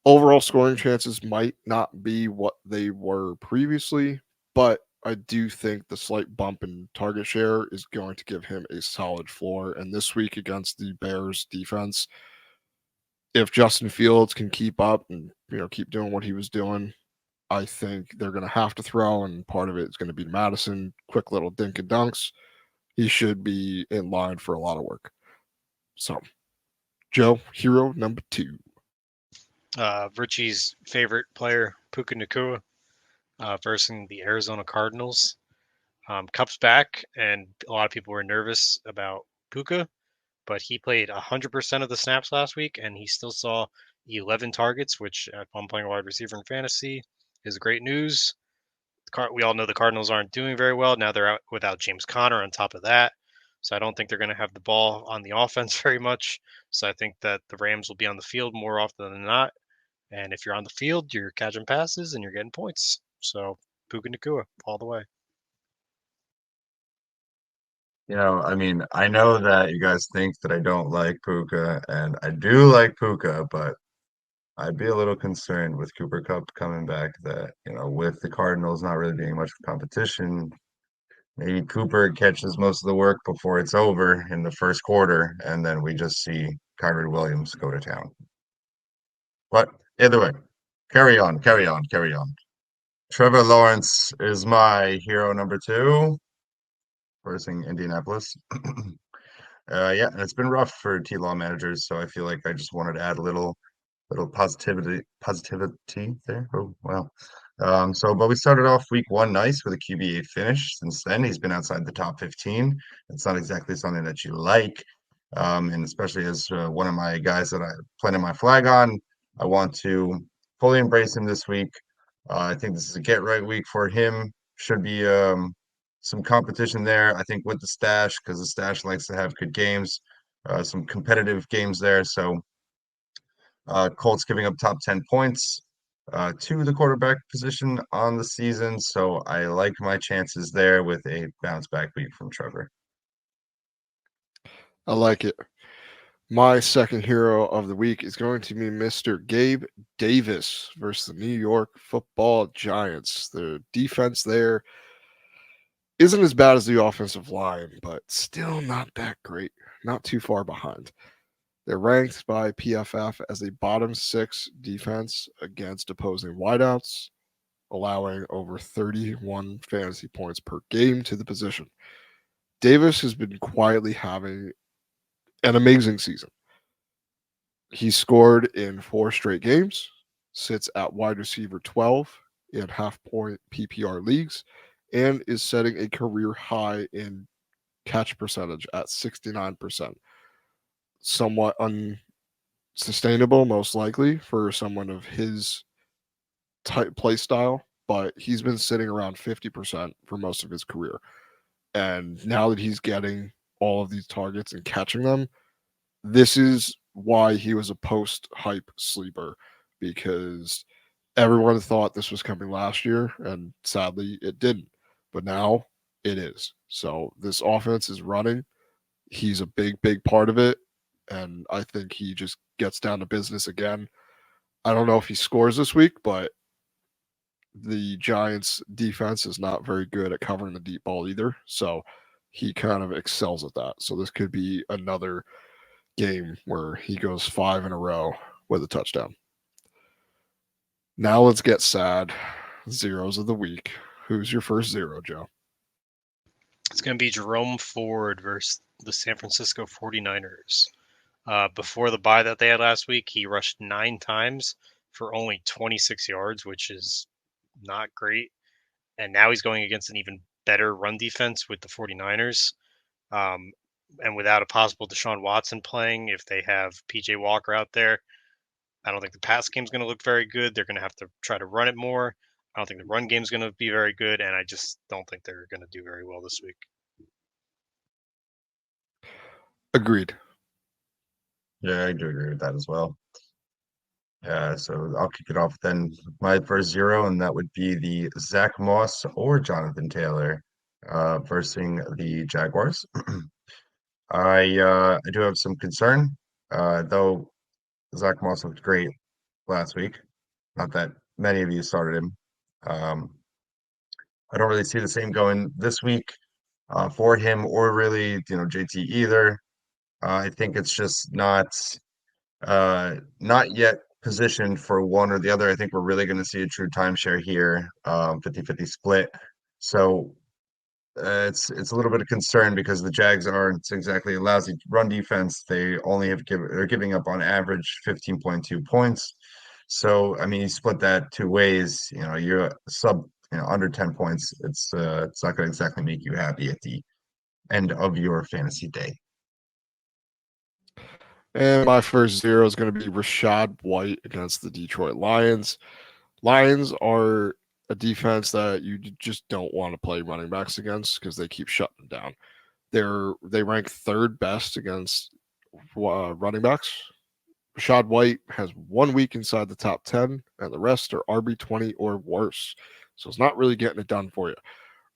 Speaker 1: Overall scoring chances might not be what they were previously, but I do think the slight bump in target share is going to give him a solid floor. And this week against the Bears defense, if Justin Fields can keep up and keep doing what he was doing, I think they're going to have to throw, and part of it is going to be Madison. Quick little dink and dunks. He should be in line for a lot of work. So, Joe, hero number 2.
Speaker 3: Richie's favorite player, Puka Nakua, versus the Arizona Cardinals. Cup's back, and a lot of people were nervous about Puka, but he played 100% of the snaps last week, and he still saw 11 targets, which if I'm playing a wide receiver in fantasy is great news. We all know the Cardinals aren't doing very well. Now they're out without James Conner on top of that. So I don't think they're going to have the ball on the offense very much. So I think that the Rams will be on the field more often than not. And if you're on the field, you're catching passes and you're getting points. So Puka Nakua all the way.
Speaker 2: I mean, I know that you guys think that I don't like Puka, and I do like Puka, but I'd be a little concerned with Cooper Kupp coming back that, with the Cardinals not really being much of competition, maybe Cooper catches most of the work before it's over in the first quarter, and then we just see Kyrie Williams go to town. But either way, carry on, carry on, carry on. Trevor Lawrence is my hero number 2, versing Indianapolis. Yeah, and it's been rough for T-Law managers, so I feel like I just wanted to add a little positivity there. Oh, well. But we started off week 1 nice with a QB8 finish. Since then, he's been outside the top 15. It's not exactly something that you like. And especially as one of my guys that I planted my flag on, I want to fully embrace him this week. I think this is a get right week for him. Should be some competition there, I think, with the stash, because the stash likes to have good games, some competitive games there. So Colts giving up top 10 points to the quarterback position on the season. So I like my chances there with a bounce back week from Trevor.
Speaker 1: I like it. My second hero of the week is going to be Mr. Gabe Davis versus the New York Football Giants. The defense there isn't as bad as the offensive line, but still not that great. Not too far behind. They're ranked by PFF as a bottom 6 defense against opposing wideouts, allowing over 31 fantasy points per game to the position. Davis has been quietly having an amazing season. He scored in 4 straight games, sits at wide receiver 12 in half point PPR leagues, and is setting a career high in catch percentage at 69%. Somewhat unsustainable, most likely, for someone of his type play style, but he's been sitting around 50% for most of his career. And now that he's getting all of these targets and catching them, this is why he was a post hype sleeper, because everyone thought this was coming last year, and sadly it didn't. But now it is. So this offense is running. He's a big part of it. And I think he just gets down to business again. I don't know if he scores this week, but the Giants defense is not very good at covering the deep ball either. So he kind of excels at that. So this could be another game where he goes 5 in a row with a touchdown. Now let's get sad. Zeros of the week. Who's your first zero, Joe?
Speaker 3: It's going to be Jerome Ford versus the San Francisco 49ers. Before the bye that they had last week, he rushed 9 times for only 26 yards, which is not great. And now he's going against an even better run defense with the 49ers. And without a possible Deshaun Watson playing, if they have PJ Walker out there, I don't think the pass game's going to look very good. They're going to have to try to run it more. I don't think the run game's going to be very good, and I just don't think they're going to do very well this week.
Speaker 1: Agreed.
Speaker 2: Yeah, I do agree with that as well. Yeah, so I'll kick it off then. My first zero, and that would be the Zach Moss or Jonathan Taylor versus the Jaguars. I do have some concern, though Zach Moss looked great last week. Not that many of you started him. Um, I don't really see the same going this week for him or really, JT either. I think it's just not yet positioned for one or the other. I think we're really going to see a true timeshare here, 50-50 split. So it's a little bit of concern because the Jags aren't exactly a lousy run defense. They're giving up on average 15.2 points. So I mean, you split that two ways. You're under 10 points. It's not going to exactly make you happy at the end of your fantasy day.
Speaker 1: And my first zero is going to be Rashad White against the Detroit Lions. Lions are a defense that you just don't want to play running backs against because they keep shutting them down. They rank third best against running backs. Rashad White has 1 week inside the top 10, and the rest are RB20 or worse. So it's not really getting it done for you.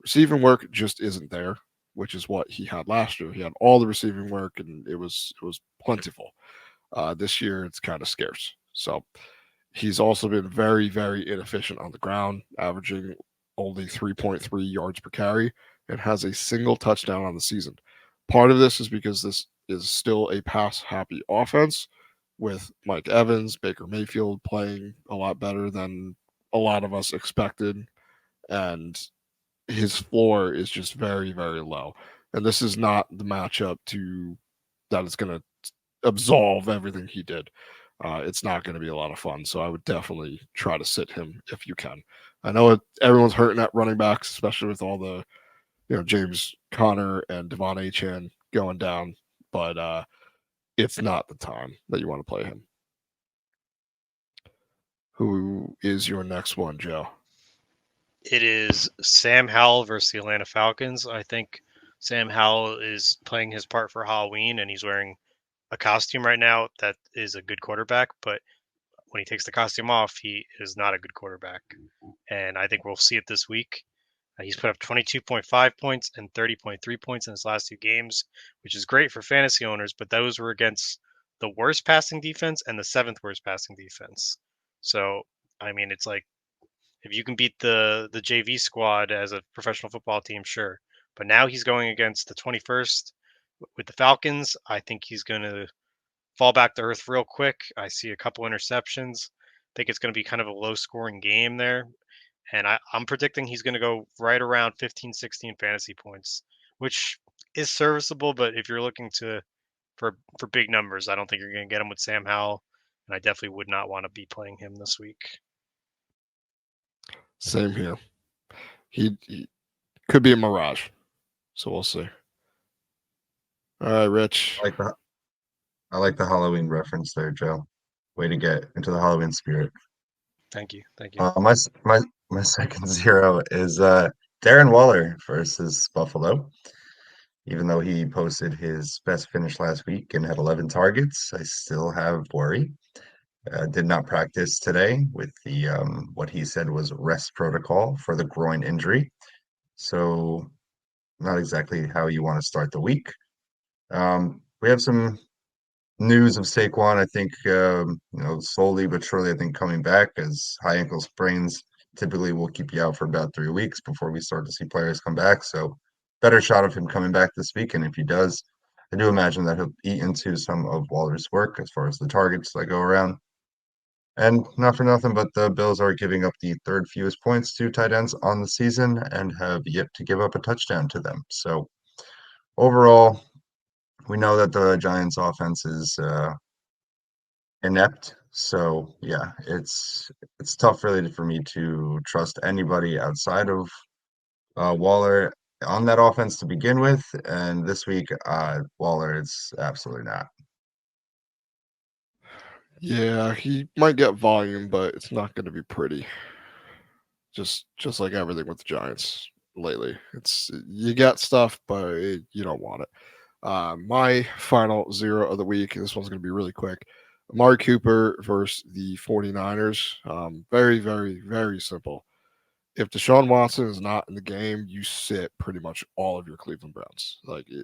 Speaker 1: Receiving work just isn't there, which is what he had last year. He had all the receiving work, and it was plentiful. This year, it's kind of scarce. So he's also been very, very inefficient on the ground, averaging only 3.3 yards per carry and has a single touchdown on the season. Part of this is because this is still a pass happy offense with Mike Evans, Baker Mayfield playing a lot better than a lot of us expected. And his floor is just very, very low. And this is not the matchup that is going to absolve everything he did. It's not going to be a lot of fun. So I would definitely try to sit him if you can. I know everyone's hurting at running backs, especially with all the James Conner and Devon Achane going down, but it's not the time that you want to play him. Who is your next one, Joe?
Speaker 3: It is Sam Howell versus the Atlanta Falcons. I think Sam Howell is playing his part for Halloween, and he's wearing a costume right now that is a good quarterback, but when he takes the costume off, he is not a good quarterback. And I think we'll see it this week. He's put up 22.5 points and 30.3 points in his last 2 games, which is great for fantasy owners, but those were against the worst passing defense and the 7th worst passing defense. So, I mean, it's like if you can beat the JV squad as a professional football team, sure. But now he's going against the 21st with the Falcons. I think he's going to fall back to earth real quick. I see a couple interceptions. I think it's going to be kind of a low scoring game there. And I'm predicting he's going to go right around 15, 16 fantasy points, which is serviceable. But if you're looking for big numbers, I don't think you're going to get him with Sam Howell. And I definitely would not want to be playing him this week.
Speaker 1: Same here. He could be a mirage. So we'll see. All right, Rich.
Speaker 2: I like the Halloween reference there, Joe. Way to get into the Halloween spirit.
Speaker 3: Thank you.
Speaker 2: My second zero is Darren Waller versus Buffalo. Even though he posted his best finish last week and had 11 targets, I still have worry. Did not practice today with the what he said was rest protocol for the groin injury. So not exactly how you want to start the week. We have some news of Saquon, I think, slowly but surely, I think coming back as high ankle sprains typically will keep you out for about 3 weeks before we start to see players come back. So better shot of him coming back this week. And if he does, I do imagine that he'll eat into some of Waller's work as far as the targets that go around. And not for nothing, but the Bills are giving up the third fewest points to tight ends on the season and have yet to give up a touchdown to them. So overall, we know that the Giants' offense is inept. So yeah, it's tough really for me to trust anybody outside of Waller on that offense to begin with. And this week, Waller, it's absolutely not.
Speaker 1: Yeah, he might get volume, but it's not going to be pretty. Just like everything with the Giants lately, it's you get stuff, but you don't want it. My final zero of the week. This one's going to be really quick. Amari Cooper versus the 49ers. Very, very, very simple. If Deshaun Watson is not in the game, you sit pretty much all of your Cleveland Browns.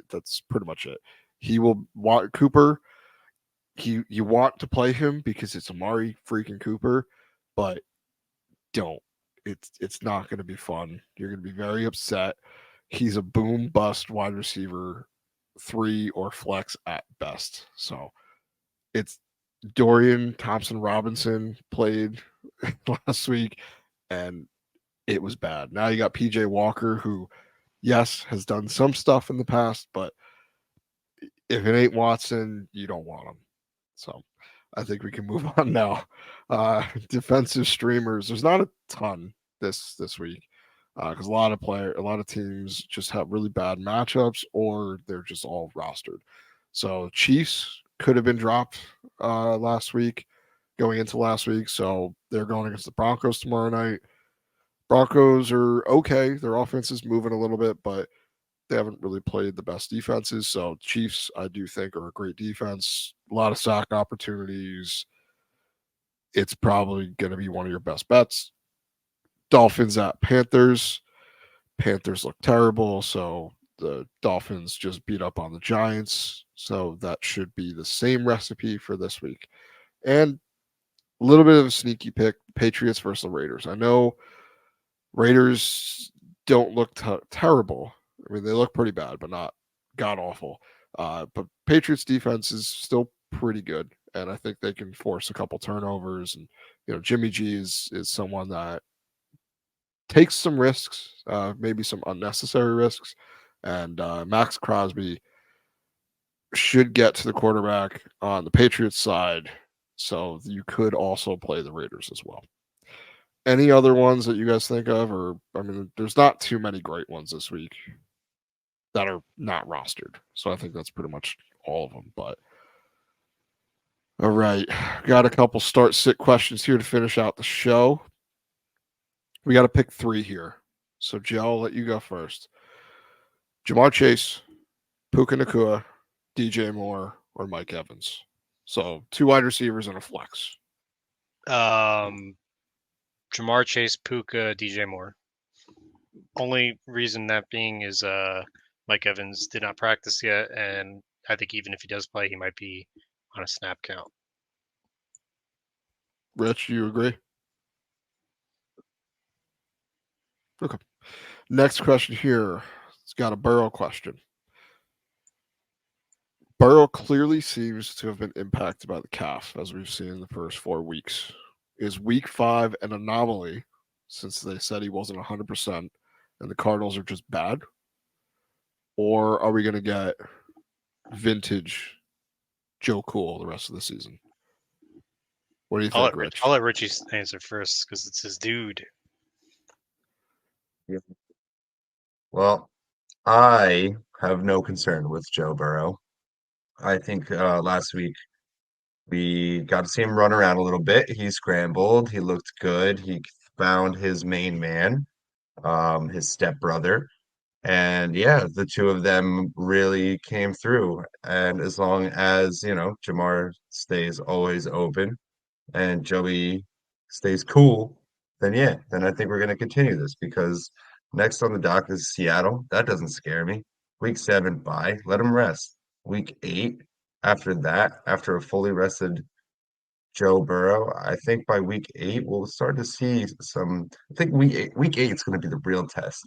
Speaker 1: That's pretty much it. He will want Cooper. You want to play him because it's Amari freaking Cooper, but don't. It's not going to be fun. You're going to be very upset. He's a boom bust wide receiver, 3 or flex at best. So it's Dorian Thompson Robinson played last week, and it was bad. Now you got PJ Walker, who, yes, has done some stuff in the past, but if it ain't Watson, you don't want him. So I think we can move on now. Defensive streamers. There's not a ton this week because a lot of teams just have really bad matchups or they're just all rostered. So Chiefs could have been dropped last week, going into last week. So they're going against the Broncos tomorrow night. Broncos are okay. Their offense is moving a little bit, but they haven't really played the best defenses. So Chiefs, I do think, are a great defense. A lot of sack opportunities. It's probably going to be one of your best bets. Dolphins at Panthers. Panthers look terrible, so the Dolphins just beat up on the Giants. So that should be the same recipe for this week. And a little bit of a sneaky pick, Patriots versus the Raiders. I know Raiders don't look terrible. I mean, they look pretty bad, but not god awful. But Patriots defense is still pretty good, and I think they can force a couple turnovers. And Jimmy G is someone that takes some risks, maybe some unnecessary risks, and Max Crosby should get to the quarterback on the Patriots side. So you could also play the Raiders as well. Any other ones that you guys think of? Or, I mean, there's not too many great ones this week that are not rostered. So I think that's pretty much all of them. But all right, got a couple start sit questions here to finish out the show. We got to pick 3 here. So, Joe, I'll let you go first. Jamar Chase, Puka Nakua, DJ Moore, or Mike Evans. So 2 wide receivers and a flex.
Speaker 3: Jamar Chase, Puka, DJ Moore. Only reason that being is Mike Evans did not practice yet, and I think even if he does play, he might be on a snap count.
Speaker 1: Rich, you agree? Okay. Next question here. It's got a Burrow question. Burrow clearly seems to have been impacted by the calf, as we've seen in the first 4 weeks. Is week 5 an anomaly since they said he wasn't 100% and the Cardinals are just bad? Or are we going to get vintage Joe Cool the rest of the season? What do you think, Rich?
Speaker 3: I'll let Richie answer first because it's his dude.
Speaker 2: Yeah. Well, I have no concern with Joe Burrow. I think last week we got to see him run around a little bit. He scrambled. He looked good. He found his main man, his stepbrother. And yeah, the two of them really came through. And as long as, Jamar stays always open and Joey stays cool, then yeah, then I think we're going to continue this because next on the dock is Seattle. That doesn't scare me. Week 7, bye. Let them rest. Week 8, after that, after a fully rested Joe Burrow, I think by week 8, we'll start to see some. I think week 8 is going to be the real test.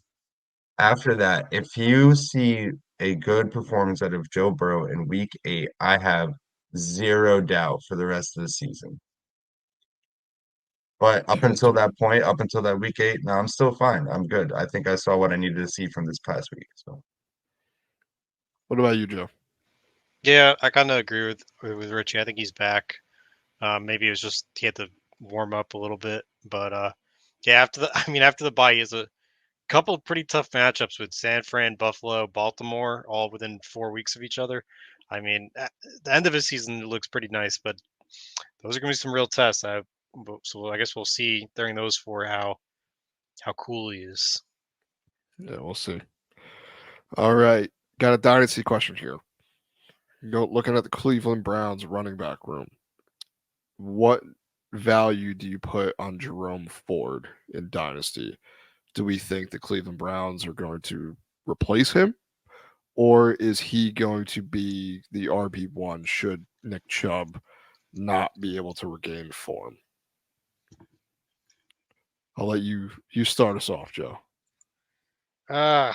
Speaker 2: After that, if you see a good performance out of Joe Burrow in week 8, I have zero doubt for the rest of the season. But up
Speaker 1: Okay,
Speaker 2: until that point, up until that week 8, no, I'm still fine. I'm good. I think I saw what I needed to see from this past week. So
Speaker 1: what about you, Joe?
Speaker 3: Yeah, I kind of agree with Richie. I think he's back. Maybe it was just he had to warm up a little bit, but yeah, after the I mean after the bye, he has a couple of pretty tough matchups with San Fran, Buffalo, Baltimore, all within 4 weeks of each other. I mean, at the end of his season it looks pretty nice, but those are going to be some real tests. So I guess we'll see during those four how cool he is.
Speaker 1: Yeah, we'll see. All right, got a dynasty question here. Looking at the Cleveland Browns running back room. What value do you put on Jerome Ford in dynasty? Do we think the Cleveland Browns are going to replace him, or is he going to be the RB1 should Nick Chubb not be able to regain form? I'll let you start us off, Joe.
Speaker 3: Uh,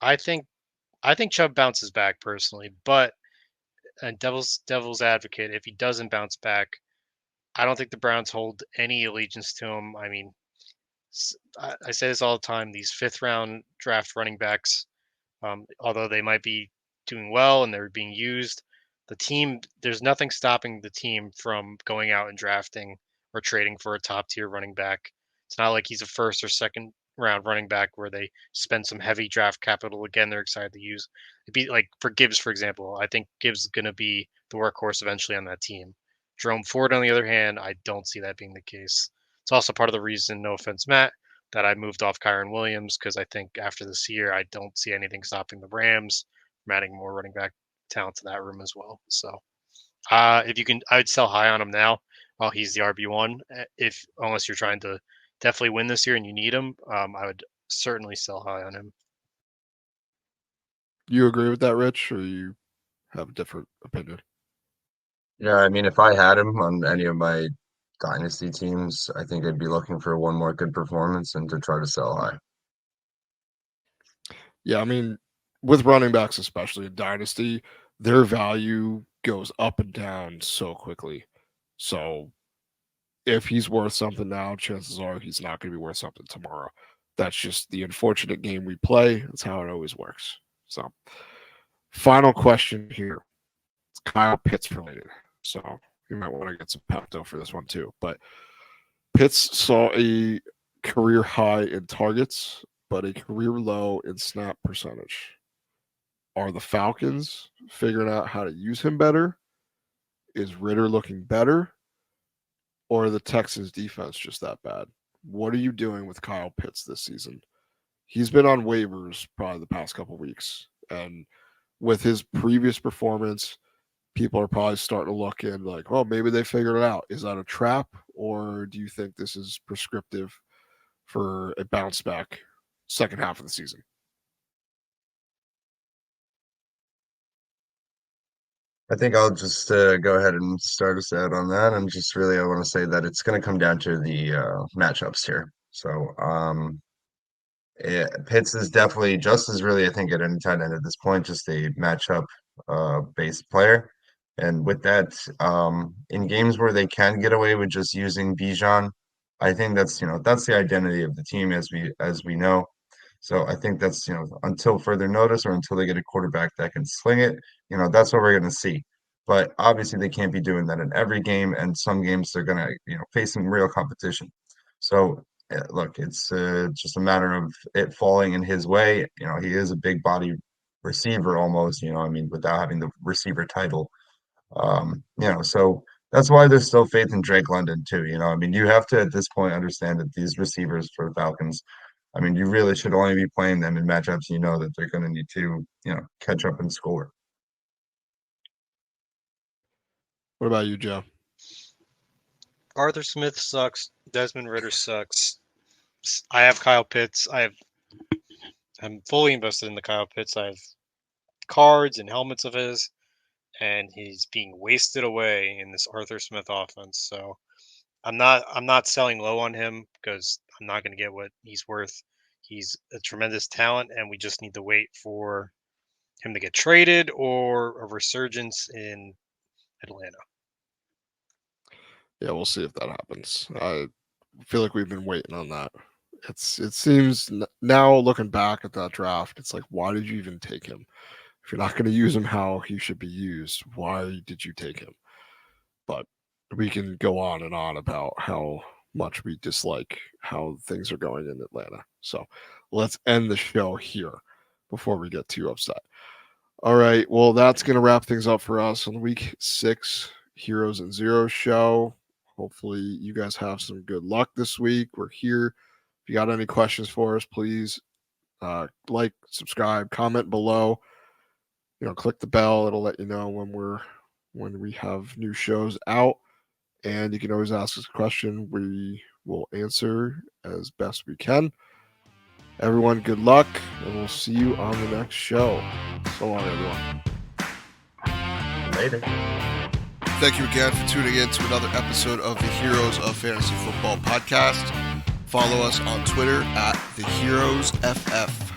Speaker 3: I think I think Chubb bounces back personally, but and devil's advocate, if he doesn't bounce back, I don't think the Browns hold any allegiance to him. I mean, I say this all the time: these fifth round draft running backs, although they might be doing well and they're being used, there's nothing stopping the team from going out and drafting or trading for a top tier running back. It's not like he's a first or second round running back where they spend some heavy draft capital again they're excited to use. It'd be like for Gibbs, for example. I think Gibbs is going to be the workhorse eventually on that team. Jerome Ford, on the other hand, I don't see that being the case. It's also part of the reason, no offense, Matt, that I moved off Kyron Williams because I think after this year, I don't see anything stopping the Rams from adding more running back talent to that room as well. So, if you can, I would sell high on him now while he's the RB1. If unless you're trying to definitely win this year and you need him, I would certainly sell high on him.
Speaker 1: You agree with that, Rich, or you have a different opinion?
Speaker 2: Yeah, I mean, if I had him on any of my dynasty teams, I think I'd be looking for one more good performance and to try to sell high.
Speaker 1: Yeah, I mean, with running backs, especially in dynasty, their value goes up and down so quickly. So if he's worth something now, chances are he's not going to be worth something tomorrow. That's just the unfortunate game we play. That's how it always works. So, final question here. It's Kyle Pitts related. So, you might want to get some Pepto for this one too. But Pitts saw a career high in targets, but a career low in snap percentage. Are the Falcons figuring out how to use him better? Is Ritter looking better? Or are the Texans defense just that bad? What are you doing with Kyle Pitts this season? He's been on waivers probably the past couple weeks. And with his previous performance, people are probably starting to look in like, well, maybe they figured it out. Is that a trap? Or do you think this is prescriptive for a bounce back second half of the season?
Speaker 2: I think I'll just go ahead and start us out on that. And just really, I want to say that it's going to come down to the matchups here. So, Pitts is definitely just as really, I think, at any tight end at this point, just a matchup based player. And with that, in games where they can get away with just using Bijan, I think that's that's the identity of the team as we know. So I think that's until further notice or until they get a quarterback that can sling it, that's what we're going to see. But obviously they can't be doing that in every game, and some games they're going to face some real competition. So look, it's just a matter of it falling in his way. He is a big body receiver almost. I mean, without having the receiver title. So that's why there's still faith in Drake London too. I mean, you have to at this point understand that these receivers for the Falcons, I mean, you really should only be playing them in matchups you know that they're going to need to, catch up and score.
Speaker 1: What about you, Joe?
Speaker 3: Arthur Smith sucks. Desmond Ritter sucks. I have Kyle Pitts. I'm fully invested in the Kyle Pitts. I have cards and helmets of his, and he's being wasted away in this Arthur Smith offense. So I'm not selling low on him because I'm not going to get what he's worth. He's a tremendous talent, and we just need to wait for him to get traded or a resurgence in Atlanta.
Speaker 1: Yeah, we'll see if that happens. I feel like we've been waiting on that. It seems now looking back at that draft, it's like, why did you even take him? If you're not going to use him how he should be used, why did you take him? But we can go on and on about how much we dislike how things are going in Atlanta. So let's end the show here before we get too upset. All right. Well, that's going to wrap things up for us on the week 6 Heroes and Zeros show. Hopefully you guys have some good luck this week. We're here. If you got any questions for us, please like, subscribe, comment below. Click the bell. It'll let you know when we have new shows out. And you can always ask us a question. We will answer as best we can. Everyone, good luck, and we'll see you on the next show. So long, everyone.
Speaker 2: Later.
Speaker 1: Thank you again for tuning in to another episode of the Heroes of Fantasy Football podcast. Follow us on Twitter at TheHeroesFF.